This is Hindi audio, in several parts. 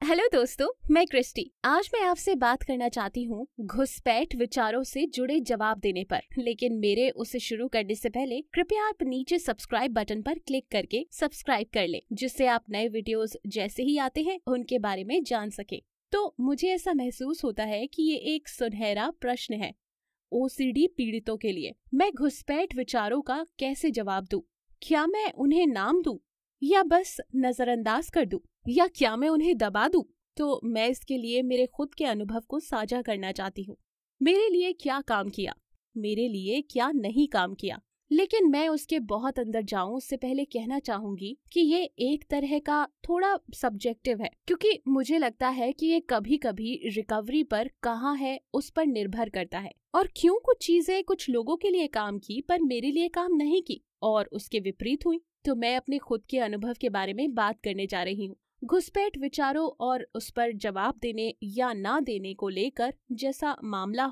हेलो दोस्तों, मैं क्रिस्टी। आज मैं आपसे बात करना चाहती हूँ घुसपैठ विचारों से जुड़े जवाब देने पर। लेकिन मेरे उसे शुरू करने से पहले कृपया आप नीचे सब्सक्राइब बटन पर क्लिक करके सब्सक्राइब कर लें, जिससे आप नए वीडियोस जैसे ही आते हैं उनके बारे में जान सके। तो मुझे ऐसा महसूस होता है कि ये एक सुनहरा प्रश्न है ओसीडी पीड़ितों के लिए। मैं घुसपैठ विचारों का कैसे जवाब दूं? क्या मैं उन्हें नाम दूं या बस नजरअंदाज कर दूं, या क्या मैं उन्हें दबा दूं? तो मैं इसके लिए मेरे खुद के अनुभव को साझा करना चाहती हूँ। मेरे लिए क्या काम किया, मेरे लिए क्या नहीं काम किया। लेकिन मैं उसके बहुत अंदर जाऊं उससे पहले कहना चाहूंगी कि ये एक तरह का थोड़ा सब्जेक्टिव है, क्योंकि मुझे लगता है कि ये कभी कभी रिकवरी पर कहाँ है उस पर निर्भर करता है, और क्यों कुछ चीजें कुछ लोगों के लिए काम की पर मेरे लिए काम नहीं की और उसके विपरीत हुई। तो मैं अपने खुद के अनुभव के बारे में बात करने जा रही हूँ। घुसपैठ विचारों और उस पर जवाब देने या ना देने को लेकर जैसा मामला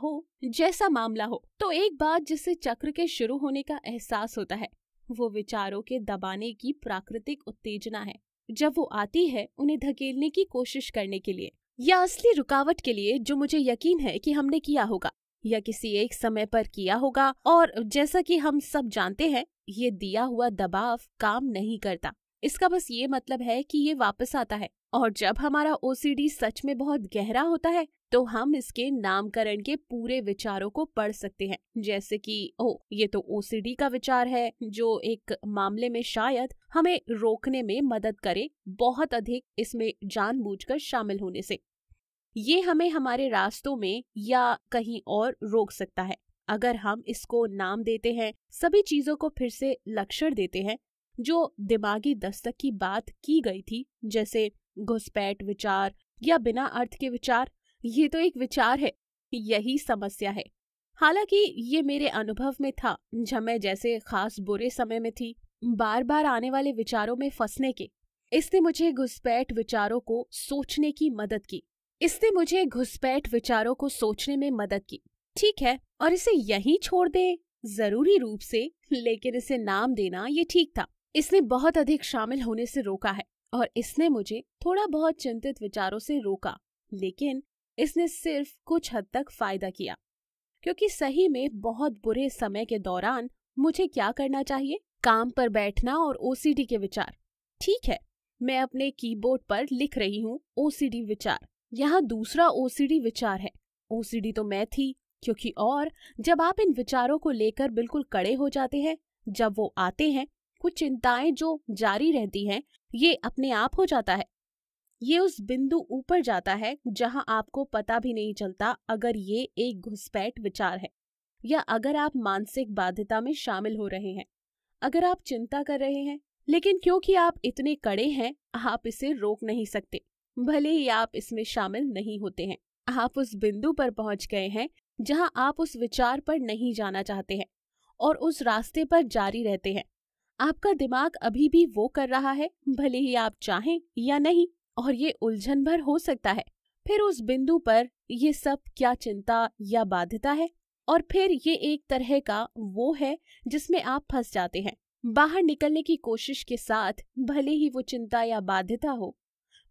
हो तो एक बात जिससे चक्र के शुरू होने का एहसास होता है वो विचारों के दबाने की प्राकृतिक उत्तेजना है। जब वो आती है उन्हें धकेलने की कोशिश करने के लिए या असली रुकावट के लिए, जो मुझे यकीन है कि हमने किया होगा या किसी एक समय पर किया होगा। और जैसा कि हम सब जानते हैं, ये दिया हुआ दबाव काम नहीं करता। इसका बस ये मतलब है कि ये वापस आता है, और जब हमारा ओसीडी सच में बहुत गहरा होता है तो हम इसके नामकरण के पूरे विचारों को पढ़ सकते हैं। जैसे कि ये तो ओसीडी का विचार है, जो एक मामले में शायद हमें रोकने में मदद करे बहुत अधिक इसमें जानबूझकर शामिल होने से। ये हमें हमारे रास्तों में या कहीं और रोक सकता है अगर हम इसको नाम देते हैं, सभी चीजों को फिर से लक्षण देते हैं जो दिमागी दस्तक की बात की गई थी, जैसे घुसपैठ विचार या बिना अर्थ के विचार। ये तो एक विचार है, यही समस्या है। हालांकि ये मेरे अनुभव में था जब मैं जैसे खास बुरे समय में थी, बार बार आने वाले विचारों में फंसने के। इसने मुझे घुसपैठ विचारों को सोचने में मदद की। ठीक है, और इसे यहीं छोड़ दे जरूरी रूप से, लेकिन इसे नाम देना ये ठीक था। इसने बहुत अधिक शामिल होने से रोका है, और इसने मुझे थोड़ा बहुत चिंतित विचारों से रोका, लेकिन इसने सिर्फ कुछ हद तक फायदा किया। क्योंकि सही में बहुत बुरे समय के दौरान मुझे क्या करना चाहिए? काम पर बैठना और ओसीडी के विचार। ठीक है, मैं अपने कीबोर्ड पर लिख रही हूँ ओसीडी विचार। यहाँ दूसरा ओसीडी विचार है। ओसीडी तो मैं थी, क्योंकि और जब आप इन विचारों को लेकर बिल्कुल कड़े हो जाते हैं, जब वो आते हैं, कुछ चिंताएं जो जारी रहती हैं, ये अपने आप हो जाता है। ये उस बिंदु ऊपर जाता है जहां आपको पता भी नहीं चलता अगर ये एक घुसपैठ विचार है या अगर आप मानसिक बाध्यता में शामिल हो रहे हैं, अगर आप चिंता कर रहे हैं। लेकिन क्योंकि आप इतने कड़े हैं, आप इसे रोक नहीं सकते, भले ही आप इसमें शामिल नहीं होते हैं। आप उस बिंदु पर पहुंच गए हैं जहां आप उस विचार पर नहीं जाना चाहते हैं और उस रास्ते पर जारी रहते हैं। आपका दिमाग अभी भी वो कर रहा है, भले ही आप चाहें या नहीं, और ये उलझन भर हो सकता है। फिर उस बिंदु पर ये सब क्या चिंता या बाध्यता है, और फिर ये एक तरह का वो है जिसमें आप फंस जाते हैं। बाहर निकलने की कोशिश के साथ, भले ही वो चिंता या बाध्यता हो,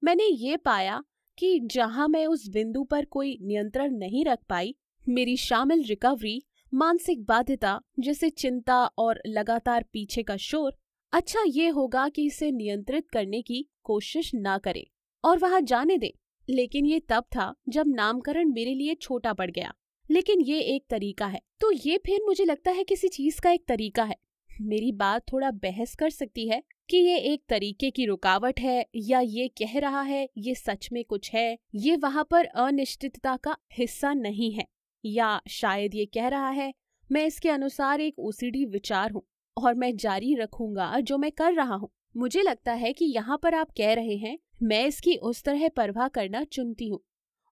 मैंने ये पाया कि जहां मैं उस बिंदु पर कोई नियंत्रण नहीं रख पाई, मेरी शामिल रिकवरी मानसिक बाध्यता जैसे चिंता और लगातार पीछे का शोर, अच्छा ये होगा कि इसे नियंत्रित करने की कोशिश ना करें और वहां जाने दें। लेकिन ये तब था जब नामकरण मेरे लिए छोटा पड़ गया। लेकिन ये एक तरीका है, तो ये फिर मुझे लगता है किसी चीज का एक तरीका है। मेरी बात थोड़ा बहस कर सकती है कि ये एक तरीके की रुकावट है, या ये कह रहा है ये सच में कुछ है, ये वहां पर अनिश्चितता का हिस्सा नहीं है, या शायद ये कह रहा है मैं इसके अनुसार एक ओसीडी विचार हूँ और मैं जारी रखूंगा जो मैं कर रहा हूँ। मुझे लगता है कि यहाँ पर आप कह रहे हैं मैं इसकी उस तरह परवाह करना चुनती हूँ,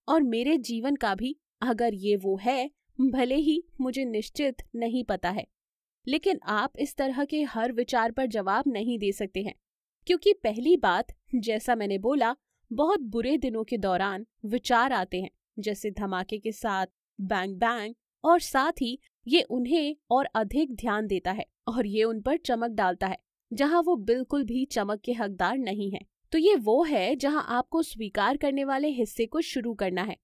और मेरे जीवन का भी, अगर ये वो है, भले ही मुझे निश्चित नहीं पता है। लेकिन आप इस तरह के हर विचार पर जवाब नहीं दे सकते हैं, क्योंकि पहली बात, जैसा मैंने बोला, बहुत बुरे दिनों के दौरान विचार आते हैं, जैसे धमाके के साथ, बैंग बैंग, और साथ ही ये उन्हें और अधिक ध्यान देता है और ये उन पर चमक डालता है जहां वो बिल्कुल भी चमक के हकदार नहीं है। तो ये वो है जहां आपको स्वीकार करने वाले हिस्से को शुरू करना है,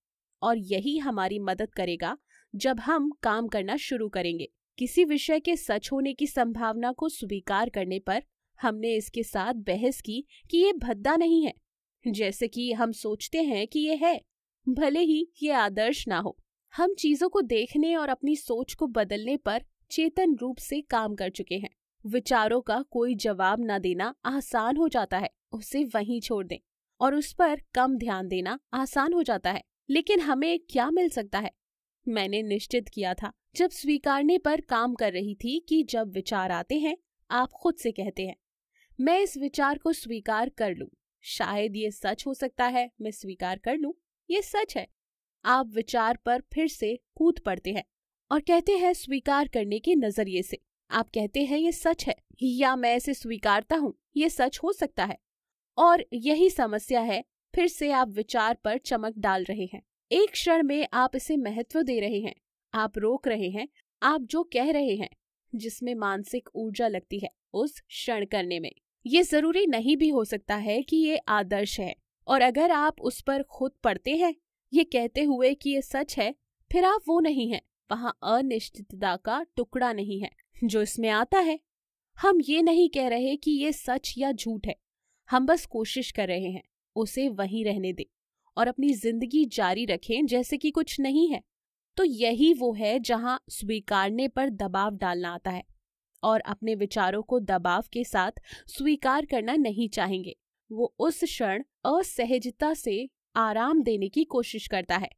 और यही हमारी मदद करेगा जब हम काम करना शुरू करेंगे। किसी विषय के सच होने की संभावना को स्वीकार करने पर हमने इसके साथ बहस की कि ये भद्दा नहीं है, जैसे कि हम सोचते हैं कि ये है, भले ही ये आदर्श ना हो। हम चीजों को देखने और अपनी सोच को बदलने पर चेतन रूप से काम कर चुके हैं। विचारों का कोई जवाब न देना आसान हो जाता है, उसे वहीं छोड़ दें, और उस पर कम ध्यान देना आसान हो जाता है। लेकिन हमें क्या मिल सकता है? मैंने निश्चित किया था जब स्वीकारने पर काम कर रही थी कि जब विचार आते हैं आप खुद से कहते हैं, मैं इस विचार को स्वीकार कर लूं, शायद ये सच हो सकता है, मैं स्वीकार कर लूं, ये सच है। आप विचार पर फिर से कूद पड़ते हैं और कहते हैं स्वीकार करने के नजरिए से। आप कहते हैं ये सच है, या मैं इसे स्वीकारता हूँ, ये सच हो सकता है। और यही समस्या है, फिर से आप विचार पर चमक डाल रहे हैं। एक क्षण में आप इसे महत्व दे रहे हैं, आप रोक रहे हैं, आप जो कह रहे हैं जिसमें मानसिक ऊर्जा लगती है उस क्षण करने में। ये जरूरी नहीं भी हो सकता है कि ये आदर्श है, और अगर आप उस पर खुद पढ़ते हैं ये कहते हुए कि ये सच है, फिर आप वो नहीं हैं। वहां अनिश्चितता का टुकड़ा नहीं है जो इसमें आता है। हम ये नहीं कह रहे कि ये सच या झूठ है, हम बस कोशिश कर रहे हैं उसे वहीं रहने दें और अपनी जिंदगी जारी रखें जैसे कि कुछ नहीं है। तो यही वो है जहां स्वीकारने पर दबाव डालना आता है, और अपने विचारों को दबाव के साथ स्वीकार करना नहीं चाहेंगे। वो उस क्षण असहजता से आराम देने की कोशिश करता है,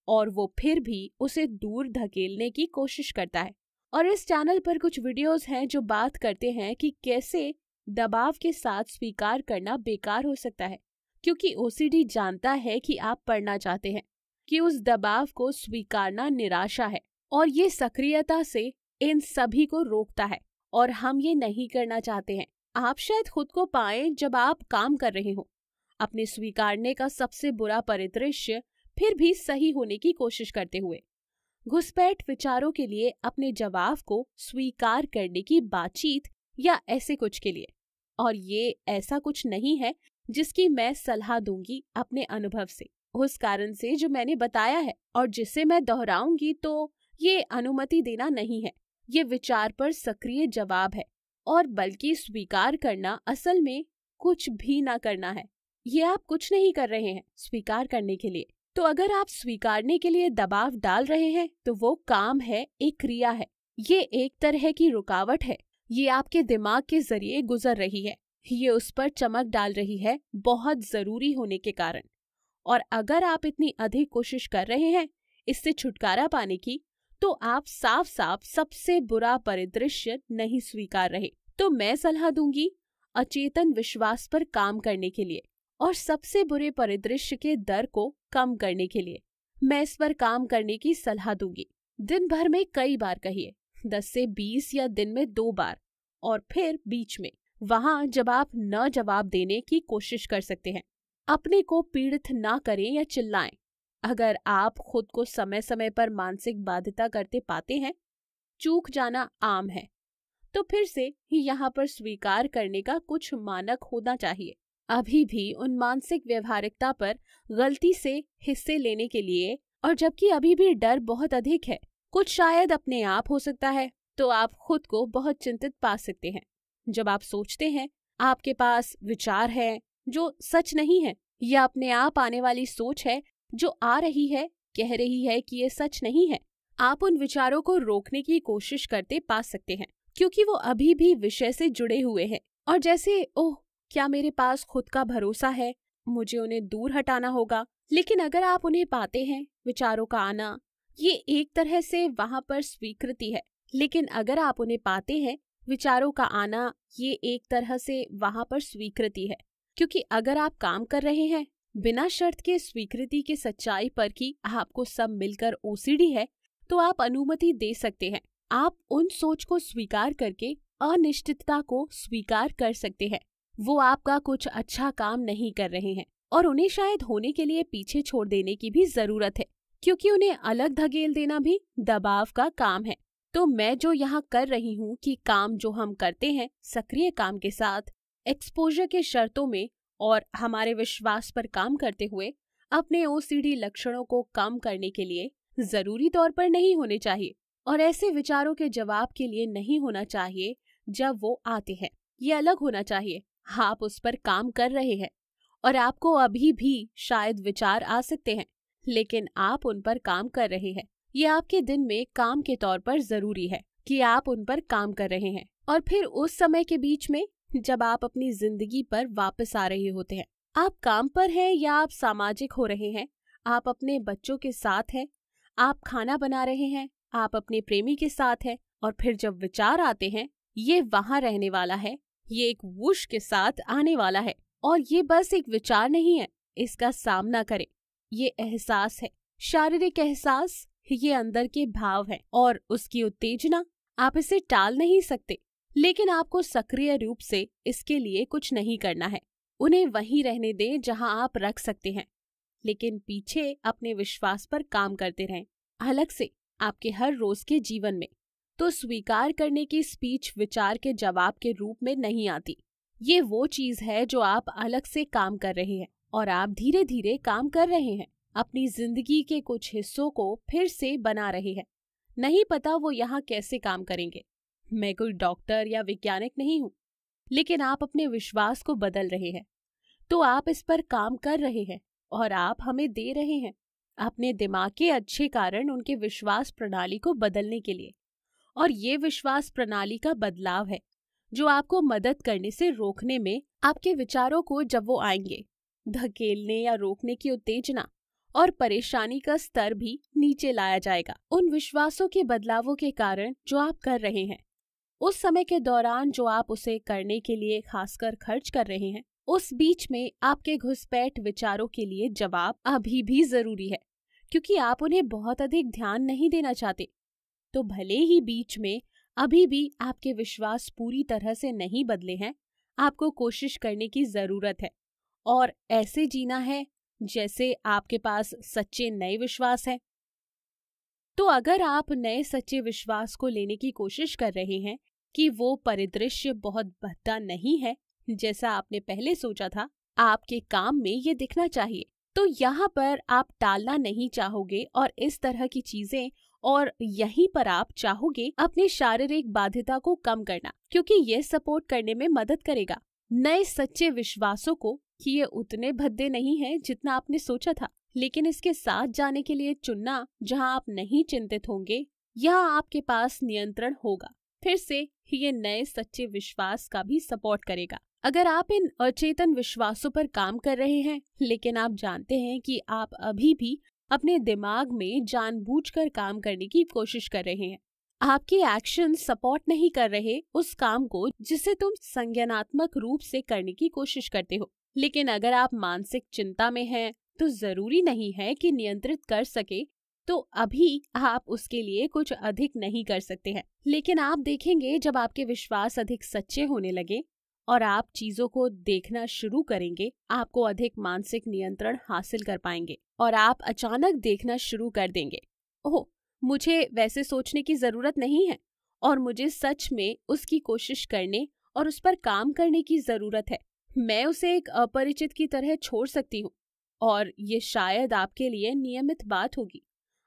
और वो फिर भी उसे दूर धकेलने की कोशिश करता है। और इस चैनल पर कुछ वीडियोस हैं जो बात करते हैं कि कैसे दबाव के साथ स्वीकार करना बेकार हो सकता है, क्योंकि ओसीडी जानता है कि आप पढ़ना चाहते हैं, कि उस दबाव को स्वीकारना निराशा है, और ये सक्रियता से इन सभी को रोकता है, और हम ये नहीं करना चाहते हैं। आप शायद खुद को पाएं जब आप काम कर रहे हो, अपने स्वीकारने का सबसे बुरा परिदृश्य फिर भी सही होने की कोशिश करते हुए, घुसपैठ विचारों के लिए अपने जवाब को स्वीकार करने की बातचीत या ऐसे कुछ के लिए। और ये ऐसा कुछ नहीं है जिसकी मैं सलाह दूंगी अपने अनुभव से, उस कारण से जो मैंने बताया है और जिसे मैं दोहराऊंगी। तो ये अनुमति देना नहीं है, ये विचार पर सक्रिय जवाब है, और बल्कि स्वीकार करना असल में कुछ भी ना करना है। ये आप कुछ नहीं कर रहे हैं स्वीकार करने के लिए। तो अगर आप स्वीकारने के लिए दबाव डाल रहे हैं तो वो काम है, एक क्रिया है, ये एक तरह की रुकावट है, ये आपके दिमाग के जरिए गुजर रही है, ये उस पर चमक डाल रही है बहुत जरूरी होने के कारण। और अगर आप इतनी अधिक कोशिश कर रहे हैं इससे छुटकारा पाने की, तो आप साफ साफ सबसे बुरा परिदृश्य नहीं स्वीकार रहे। तो मैं सलाह दूंगी अचेतन विश्वास पर काम करने के लिए और सबसे बुरे परिदृश्य के दर को कम करने के लिए मैं इस पर काम करने की सलाह दूंगी। दिन भर में कई बार कहिए, 10 से 20 या दिन में 2 बार, और फिर बीच में वहां जब आप न जवाब देने की कोशिश कर सकते हैं। अपने को पीड़ित ना करें या चिल्लाएं। अगर आप खुद को समय समय पर मानसिक बाध्यता करते पाते हैं, चूक जाना आम है, तो फिर से यहाँ पर स्वीकार करने का कुछ मानक होना चाहिए। अभी भी उन मानसिक व्यवहारिकता पर गलती से हिस्से लेने के लिए, और जबकि अभी भी डर बहुत अधिक है, कुछ शायद अपने आप हो सकता है, तो आप खुद को बहुत चिंतित पा सकते हैं। जब आप सोचते हैं आपके पास विचार है जो सच नहीं है, या अपने आप आने वाली सोच है जो आ रही है कह रही है कि ये सच नहीं है, आप उन विचारों को रोकने की कोशिश करते पा सकते हैं, क्योंकि वो अभी भी विषय से जुड़े हुए हैं। और जैसे ओह, क्या मेरे पास खुद का भरोसा है, मुझे उन्हें दूर हटाना होगा। लेकिन अगर आप उन्हें पाते हैं, विचारों का आना ये एक तरह से वहां पर स्वीकृति है, लेकिन अगर आप उन्हें पाते हैं, विचारों का आना ये एक तरह से वहां पर स्वीकृति है, क्योंकि अगर आप काम कर रहे हैं बिना शर्त के स्वीकृति की सच्चाई पर कि आपको सब मिलकर ओसीडी है, तो आप अनुमति दे सकते हैं। आप उन सोच को स्वीकार करके अनिश्चितता को स्वीकार कर सकते हैं। वो आपका कुछ अच्छा काम नहीं कर रहे हैं, और उन्हें शायद होने के लिए पीछे छोड़ देने की भी जरूरत है, क्योंकि उन्हें अलग धकेल देना भी दबाव का काम है। तो मैं जो यहाँ कर रही हूँ कि काम जो हम करते हैं सक्रिय काम के साथ एक्सपोजर के शर्तों में और हमारे विश्वास पर काम करते हुए अपने ओसीडी लक्षणों को कम करने के लिए जरूरी तौर पर नहीं होने चाहिए और ऐसे विचारों के जवाब के लिए नहीं होना चाहिए जब वो आते हैं। ये अलग होना चाहिए। आप उस पर काम कर रहे हैं और आपको अभी भी शायद विचार आ सकते हैं, लेकिन आप उन पर काम कर रहे हैं। ये आपके दिन में काम के तौर पर जरूरी है कि आप उन पर काम कर रहे हैं। और फिर उस समय के बीच में जब आप अपनी जिंदगी पर वापस आ रहे होते हैं, आप काम पर हैं या आप सामाजिक हो रहे हैं, आप अपने बच्चों के साथ हैं, आप खाना बना रहे हैं, आप अपने प्रेमी के साथ हैं, और फिर जब विचार आते हैं, ये वहां रहने वाला है, ये एक वुश के साथ आने वाला है। और ये बस एक विचार नहीं है, इसका सामना करें। ये एहसास है, शारीरिक एहसास, ये अंदर के भाव है और उसकी उत्तेजना। आप इसे टाल नहीं सकते, लेकिन आपको सक्रिय रूप से इसके लिए कुछ नहीं करना है। उन्हें वहीं रहने दें जहां आप रख सकते हैं, लेकिन पीछे अपने विश्वास पर काम करते रहें, अलग से आपके हर रोज के जीवन में। तो स्वीकार करने की स्पीच विचार के जवाब के रूप में नहीं आती। ये वो चीज है जो आप अलग से काम कर रहे हैं और आप धीरे धीरे काम कर रहे हैं। अपनी जिंदगी के कुछ हिस्सों को फिर से बना रहे हैं। नहीं पता वो यहाँ कैसे काम करेंगे। मैं कोई डॉक्टर या वैज्ञानिक नहीं हूँ, लेकिन आप अपने विश्वास को बदल रहे हैं। तो आप इस पर काम कर रहे हैं और आप हमें दे रहे हैं अपने दिमाग के अच्छे कारण उनके विश्वास प्रणाली को बदलने के लिए। और ये विश्वास प्रणाली का बदलाव है जो आपको मदद करने से रोकने में, आपके विचारों को जब वो आएंगे, धकेलने या रोकने की उत्तेजना और परेशानी का स्तर भी नीचे लाया जाएगा। उन विश्वासों के बदलावों के कारण जो आप कर रहे हैं, उस समय के दौरान जो आप उसे करने के लिए खासकर खर्च कर रहे हैं, उस बीच में आपके घुसपैठ विचारों के लिए जवाब अभी भी जरूरी है, क्योंकि आप उन्हें बहुत अधिक ध्यान नहीं देना चाहते। तो भले ही बीच में अभी भी आपके विश्वास पूरी तरह से नहीं बदले हैं, आपको कोशिश करने की जरूरत है और ऐसे जीना है जैसे आपके पास सच्चे नए विश्वास है। तो अगर आप नए सच्चे विश्वास को लेने की कोशिश कर रहे हैं कि वो परिदृश्य बहुत भद्दा नहीं है जैसा आपने पहले सोचा था, आपके काम में ये दिखना चाहिए। तो यहाँ पर आप टालना नहीं चाहोगे और इस तरह की चीजें, और यहीं पर आप चाहोगे अपनी शारीरिक बाध्यता को कम करना, क्योंकि ये सपोर्ट करने में मदद करेगा नए सच्चे विश्वासों को कि ये उतने भद्दे नहीं हैं जितना आपने सोचा था। लेकिन इसके साथ जाने के लिए चुनना जहां आप नहीं चिंतित होंगे, यहाँ आपके पास नियंत्रण होगा। फिर से ये नए सच्चे विश्वास का भी सपोर्ट करेगा। अगर आप इन अचेतन विश्वासों पर काम कर रहे हैं, लेकिन आप जानते हैं कि आप अभी भी अपने दिमाग में जानबूझकर काम करने की कोशिश कर रहे हैं, आपके एक्शन सपोर्ट नहीं कर रहे उस काम को जिसे तुम संज्ञानात्मक रूप से करने की कोशिश करते हो। लेकिन अगर आप मानसिक चिंता में हैं, तो जरूरी नहीं है कि नियंत्रित कर सके, तो अभी आप उसके लिए कुछ अधिक नहीं कर सकते हैं। लेकिन आप देखेंगे जब आपके विश्वास अधिक सच्चे होने लगे और आप चीजों को देखना शुरू करेंगे, आपको अधिक मानसिक नियंत्रण हासिल कर पाएंगे और आप अचानक देखना शुरू कर देंगे, ओह, मुझे वैसे सोचने की जरूरत नहीं है और मुझे सच में उसकी कोशिश करने और उस पर काम करने की जरूरत है। मैं उसे एक अपरिचित की तरह छोड़ सकती हूँ और ये शायद आपके लिए नियमित बात होगी।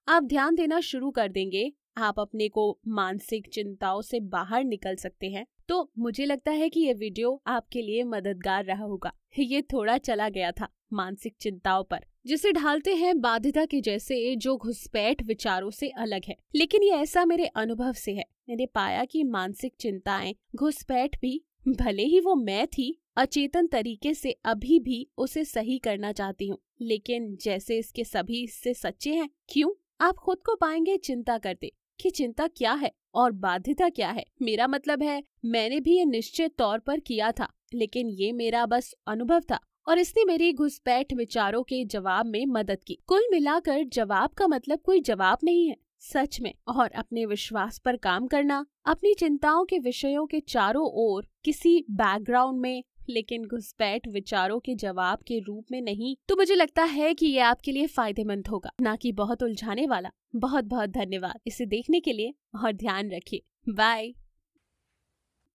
आप ध्यान देना शुरू कर देंगे, आप अपने को मानसिक चिंताओं से बाहर निकल सकते हैं। तो मुझे लगता है कि ये वीडियो आपके लिए मददगार रहा होगा। ये थोड़ा चला गया था मानसिक चिंताओं पर, जिसे ढालते हैं बाध्यता के जैसे, जो घुसपैठ विचारों से अलग है। लेकिन ये ऐसा मेरे अनुभव से है। मैंने पाया कि मानसिक चिंताएं, घुसपैठ भी, भले ही वो मैं थी, अचेतन तरीके से अभी भी उसे सही करना चाहती हूँ, लेकिन जैसे इसके सभी हिस्से सच्चे हैं। क्यों? आप खुद को पाएंगे चिंता करते कि चिंता क्या है और बाध्यता क्या है। मेरा मतलब है, मैंने भी ये निश्चित तौर पर किया था, लेकिन ये मेरा बस अनुभव था और इसने मेरी घुसपैठ विचारों के जवाब में मदद की। कुल मिलाकर जवाब का मतलब कोई जवाब नहीं है, सच में। और अपने विश्वास पर काम करना, अपनी चिंताओं के विषयों के चारों ओर किसी बैकग्राउंड में, लेकिन घुसपैठ विचारों के जवाब के रूप में नहीं। तो मुझे लगता है कि ये आपके लिए फायदेमंद होगा, ना कि बहुत उलझाने वाला। बहुत बहुत धन्यवाद इसे देखने के लिए और ध्यान रखिए। बाय।